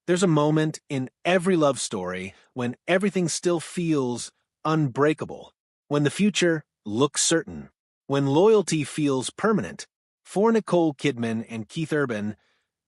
There's a moment in every love story when everything still feels unbreakable, when the future looks certain, when loyalty feels permanent. For Nicole Kidman and Keith Urban,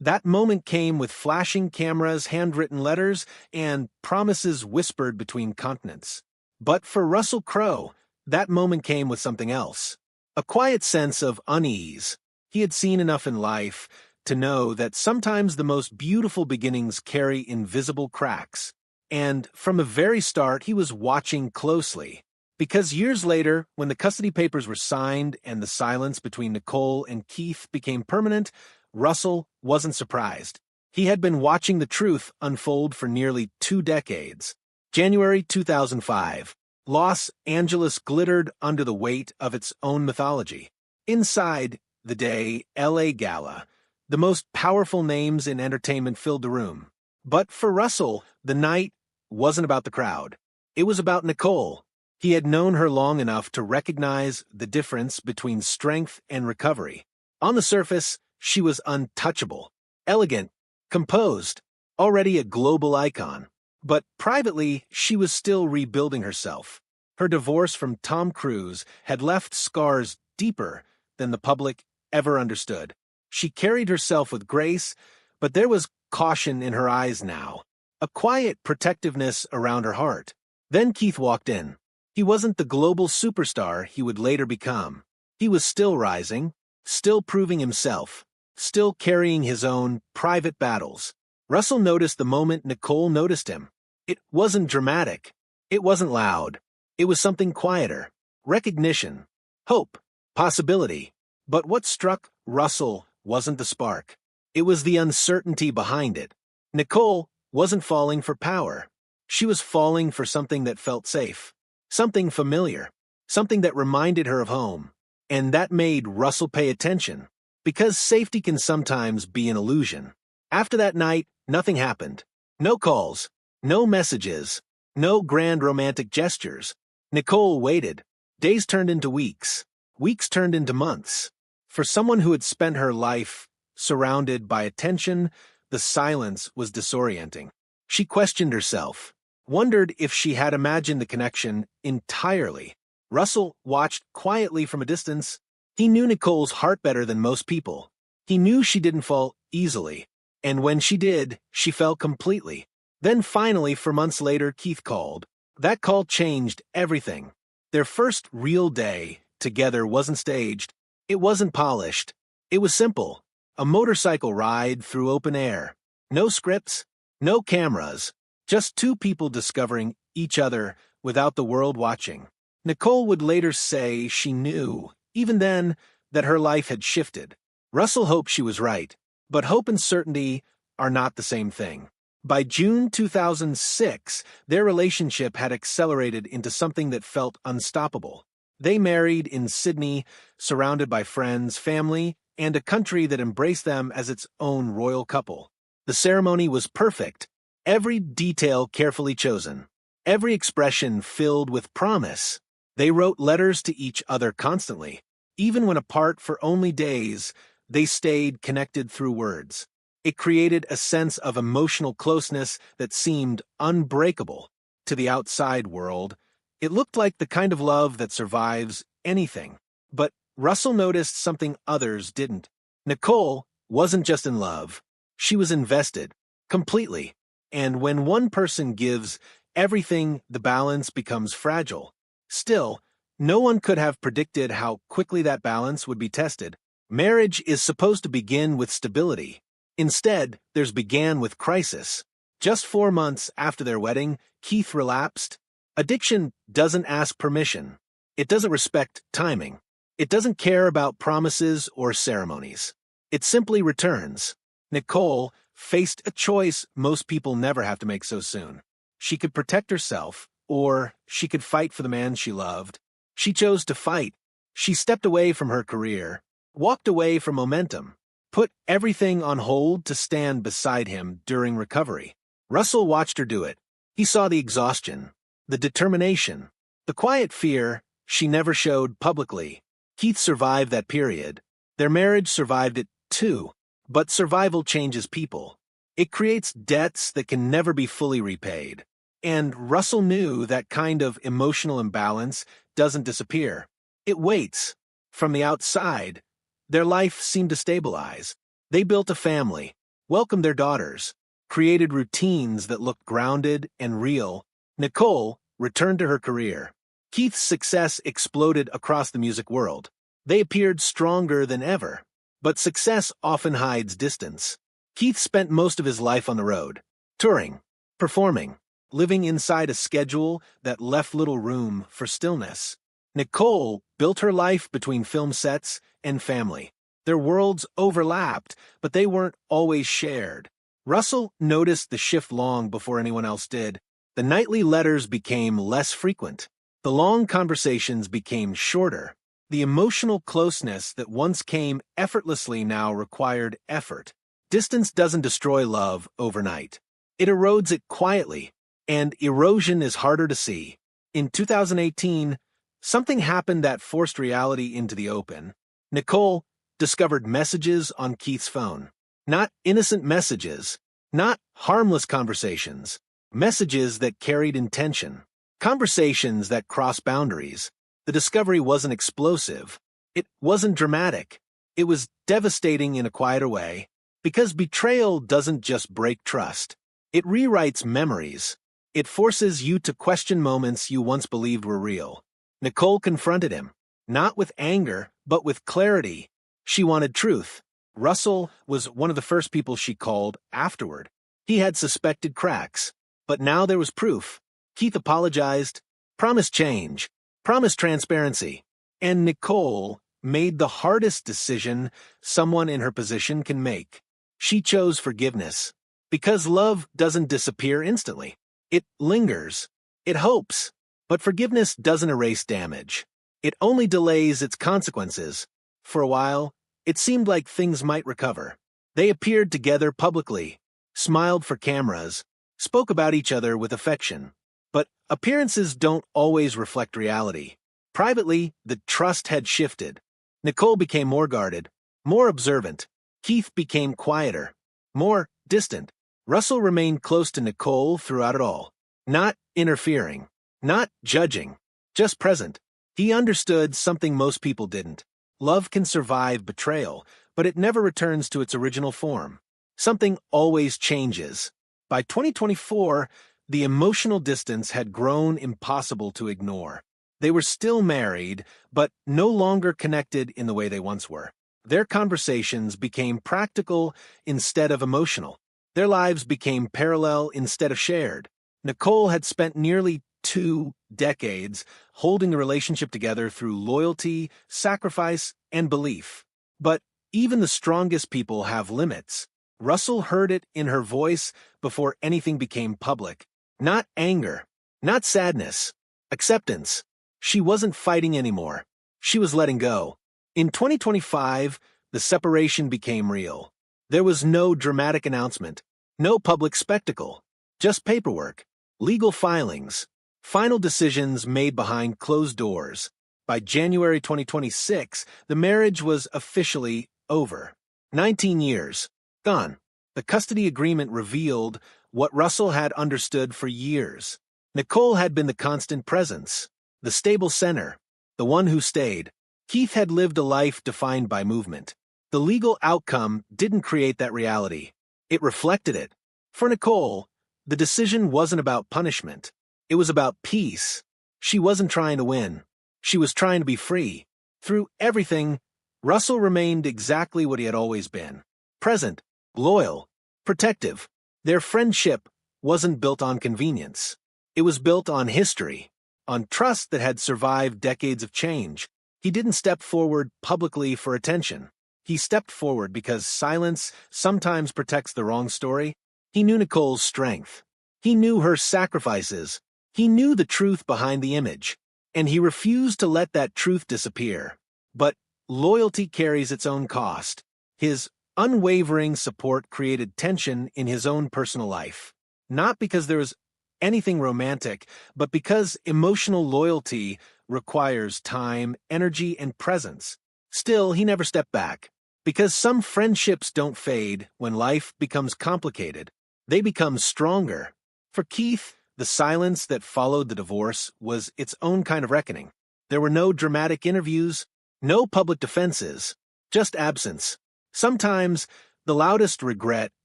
that moment came with flashing cameras, handwritten letters, and promises whispered between continents. But for Russell Crowe, that moment came with something else. A quiet sense of unease. He had seen enough in life to know that sometimes the most beautiful beginnings carry invisible cracks. And from the very start, he was watching closely. Because years later, when the custody papers were signed and the silence between Nicole and Keith became permanent, Russell wasn't surprised. He had been watching the truth unfold for nearly 2 decades. January 2005. Los Angeles glittered under the weight of its own mythology. Inside the Day LA Gala, the most powerful names in entertainment filled the room. But for Russell, the night wasn't about the crowd. It was about Nicole. He had known her long enough to recognize the difference between strength and recovery. On the surface, she was untouchable, elegant, composed, already a global icon. But privately, she was still rebuilding herself. Her divorce from Tom Cruise had left scars deeper than the public ever understood. She carried herself with grace, but there was caution in her eyes now, a quiet protectiveness around her heart. Then Keith walked in. He wasn't the global superstar he would later become. He was still rising, still proving himself, still carrying his own private battles. Russell noticed the moment Nicole noticed him. It wasn't dramatic. It wasn't loud. It was something quieter. Recognition, hope, possibility. But what struck Russell wasn't the spark. It was the uncertainty behind it. Nicole wasn't falling for power. She was falling for something that felt safe, something familiar, something that reminded her of home. And that made Russell pay attention, because safety can sometimes be an illusion. After that night, nothing happened. No calls, no messages, no grand romantic gestures. Nicole waited. Days turned into weeks. Weeks turned into months. For someone who had spent her life surrounded by attention, the silence was disorienting. She questioned herself, wondered if she had imagined the connection entirely. Russell watched quietly from a distance. He knew Nicole's heart better than most people. He knew she didn't fall easily, and when she did, she fell completely. Then finally, 4 months later, Keith called. That call changed everything. Their first real day together wasn't staged. It wasn't polished. It was simple. A motorcycle ride through open air. No scripts, no cameras, just 2 people discovering each other without the world watching. Nicole would later say she knew, even then, that her life had shifted. Russell hoped she was right, but hope and certainty are not the same thing. By June 2006, their relationship had accelerated into something that felt unstoppable. They married in Sydney, surrounded by friends, family, and a country that embraced them as its own royal couple. The ceremony was perfect, every detail carefully chosen, every expression filled with promise. They wrote letters to each other constantly. Even when apart for only days, they stayed connected through words. It created a sense of emotional closeness that seemed unbreakable. To the outside world, it looked like the kind of love that survives anything. But Russell noticed something others didn't. Nicole wasn't just in love. She was invested, completely. And when one person gives everything, the balance becomes fragile. Still, no one could have predicted how quickly that balance would be tested. Marriage is supposed to begin with stability. Instead, theirs began with crisis. Just 4 months after their wedding, Keith relapsed. Addiction doesn't ask permission. It doesn't respect timing. It doesn't care about promises or ceremonies. It simply returns. Nicole faced a choice most people never have to make so soon. She could protect herself, or she could fight for the man she loved. She chose to fight. She stepped away from her career, walked away from momentum, put everything on hold to stand beside him during recovery. Russell watched her do it. He saw the exhaustion, the determination, the quiet fear she never showed publicly. Keith survived that period. Their marriage survived it too. But survival changes people. It creates debts that can never be fully repaid. And Russell knew that kind of emotional imbalance doesn't disappear. It waits. From the outside, their life seemed to stabilize. They built a family, welcomed their daughters, created routines that looked grounded and real. Nicole returned to her career. Keith's success exploded across the music world. They appeared stronger than ever. But success often hides distance. Keith spent most of his life on the road, touring, performing, living inside a schedule that left little room for stillness. Nicole built her life between film sets and family. Their worlds overlapped, but they weren't always shared. Russell noticed the shift long before anyone else did. The nightly letters became less frequent. The long conversations became shorter. The emotional closeness that once came effortlessly now required effort. Distance doesn't destroy love overnight. It erodes it quietly, and erosion is harder to see. In 2018, something happened that forced reality into the open. Nicole discovered messages on Keith's phone. Not innocent messages, not harmless conversations, messages that carried intention, conversations that crossed boundaries. The discovery wasn't explosive. It wasn't dramatic. It was devastating in a quieter way, because betrayal doesn't just break trust. It rewrites memories. It forces you to question moments you once believed were real. Nicole confronted him, not with anger, but with clarity. She wanted truth. Russell was one of the first people she called afterward. He had suspected cracks, but now there was proof. Keith apologized, promised change, promised transparency, and Nicole made the hardest decision someone in her position can make. She chose forgiveness, because love doesn't disappear instantly. It lingers. It hopes. But forgiveness doesn't erase damage. It only delays its consequences. For a while, it seemed like things might recover. They appeared together publicly, smiled for cameras, spoke about each other with affection. But appearances don't always reflect reality. Privately, the trust had shifted. Nicole became more guarded, more observant. Keith became quieter, more distant. Russell remained close to Nicole throughout it all, not interfering, not judging, just present. He understood something most people didn't. Love can survive betrayal, but it never returns to its original form. Something always changes. By 2024, the emotional distance had grown impossible to ignore. They were still married, but no longer connected in the way they once were. Their conversations became practical instead of emotional. Their lives became parallel instead of shared. Nicole had spent nearly 2 decades holding the relationship together through loyalty, sacrifice, and belief. But even the strongest people have limits. Russell heard it in her voice before anything became public. Not anger, not sadness, acceptance. She wasn't fighting anymore. She was letting go. In 2025, the separation became real. There was no dramatic announcement, no public spectacle, just paperwork, legal filings, final decisions made behind closed doors. By January 2026, the marriage was officially over. 19 years, gone. The custody agreement revealed what Russell had understood for years. Nicole had been the constant presence, the stable center, the one who stayed. Keith had lived a life defined by movement. The legal outcome didn't create that reality. It reflected it. For Nicole, the decision wasn't about punishment. It was about peace. She wasn't trying to win. She was trying to be free. Through everything, Russell remained exactly what he had always been. Present, loyal, protective. Their friendship wasn't built on convenience. It was built on history, on trust that had survived decades of change. He didn't step forward publicly for attention. He stepped forward because silence sometimes protects the wrong story. He knew Nicole's strength. He knew her sacrifices. He knew the truth behind the image, and he refused to let that truth disappear. But loyalty carries its own cost. His unwavering support created tension in his own personal life. Not because there was anything romantic, but because emotional loyalty requires time, energy, and presence. Still, he never stepped back. Because some friendships don't fade when life becomes complicated. They become stronger. For Keith, the silence that followed the divorce was its own kind of reckoning. There were no dramatic interviews, no public defenses, just absence. Sometimes the loudest regret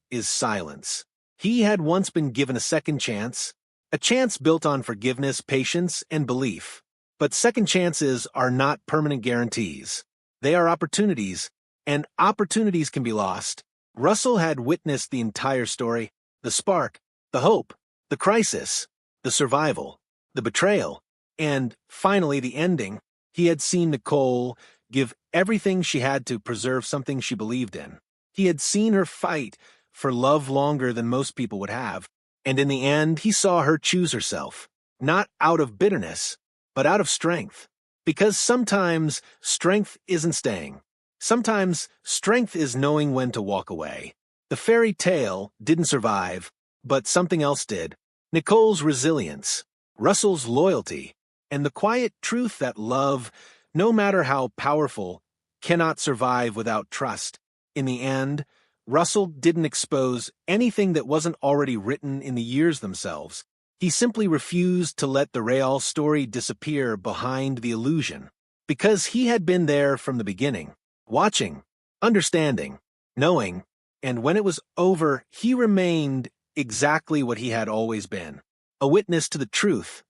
is silence. He had once been given a second chance, a chance built on forgiveness, patience, and belief. But second chances are not permanent guarantees. They are opportunities, and opportunities can be lost. Russell had witnessed the entire story, the spark, the hope, the crisis, the survival, the betrayal, and finally the ending. He had seen Nicole give everything she had to preserve something she believed in. He had seen her fight for love longer than most people would have, and in the end he saw her choose herself, not out of bitterness, but out of strength. Because sometimes strength isn't staying. Sometimes strength is knowing when to walk away. The fairy tale didn't survive, but something else did. Nicole's resilience, Russell's loyalty, and the quiet truth that love, no matter how powerful, cannot survive without trust. In the end, Russell didn't expose anything that wasn't already written in the years themselves. He simply refused to let the real story disappear behind the illusion. Because he had been there from the beginning, watching, understanding, knowing, and when it was over, he remained exactly what he had always been, a witness to the truth,